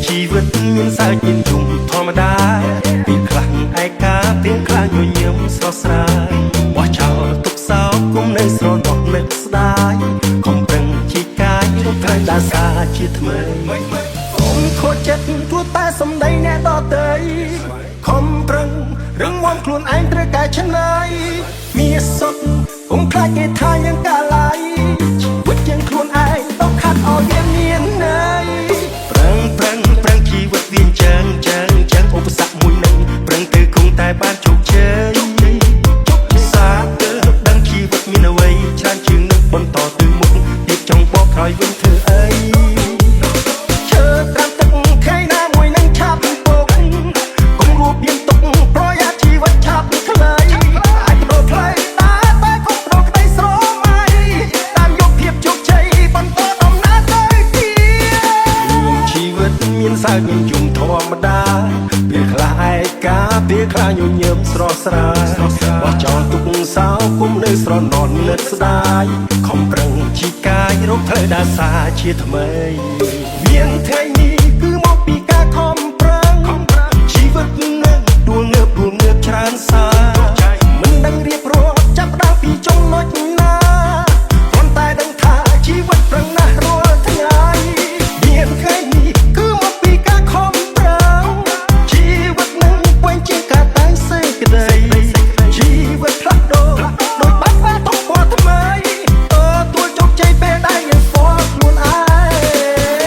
ชีวิตមានសើចមានជុំធម្មតាពេលខ្លះឯកាពេលខ្លះញញឹមស្រស់ស្រាយបោះចោលទុកសោកគុំនៅស្រណោះនឹកស្ដាយខំប្រឹងជីកាយរកត្រូវដាសាជាថ្មីកុំខូចចិត្តទួតែសំដីអ្នកដទៃខំប្រឹងរឹងមាំខ្លួនឯងត្រូវកែច្នៃមានសុខកុំខ្លាចគេថាយ៉ាងកាឡៃជីវិតយ៉ាងខ្លួនឯងต้องខាត់ឲ្យវាមានន័យប្រឹងជីវិតវាចឹងឧបសគ្គមួយនឹងប្រឹងទៅគង់តែបានជោគជ័យសាទើដឹងជីវិតមានអ្វីច្រើនជាងនឹងបន្តទៅមុខទៀតចង់បកក្រោយវិញធ្វើអីឈើត្រាំទឹកខែណាមួយនឹងឆាប់ពុកកុំរួបមានទុកប្រយ័ត្នជីវិតឆាប់ខ្លីអាចបដូរផ្លូវតែកុំបដូរក្តីស្រមៃតាមយកភាពជោគជ័យបន្តដំណើរទៅទៀតជីវិតមានសើចមានជុំធម្មតាពេលខ្លះឯកាពេលខ្លះញញឹមស្រស់ស្រាយបោះចោលទុកសោគុំនៅស្រណោះនឹកស្ដាយខំប្រឹងជីកាយរកផ្លូវដាសាជាថ្មីមានថ្ងៃនេះគឺមកពីការខំប្រឹងជីវិតនឹងដួលងើបច្រើនសាមិនដឹងរៀបរាប់ចាប់ផ្ដើមពីចំណុចណាគ្រាន់តែដឹងថាជីវិតប្រឹងណាស់រាល់ថ្ងៃមានថ្ងៃនេះគឺមកពីការខំប្រឹងជីវិតនឹងពេញជាការតែងសេចក្តីជីវិតផ្លាស់ប្ដូរដោយបាត់បែរទុកពណ៌ថ្មីទួលជោគជ័យពេលដែលយើងស្គាល់ខ្លួនឯ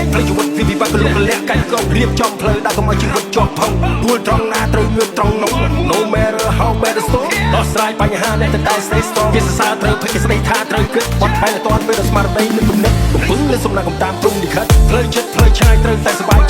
ងផ្លូវជីវិតវាពិបាកលំលាក់កាច់កោរៀបចំផ្លូវដើរកុំឲ្យជីវិតជាប់ផុងដួលត្រង់ណាត្រូវងើបត្រង់នោះ No matter how bad the storm ដោះស្រាយបញ្ហាអ្នកតែ stay strong គេសរសើរត្រូវភ័យគេស្ដីថាត្រូវគិតបត់បែនឲ្យទាន់ពេលដល់ស្មារតីនឹងគំនិតកំពុងលើសំណាក់កំតាមព្រំលិខិតផ្លូវចិត្តផ្លូវឆ្ងាយត្រូវតែសប្បាយ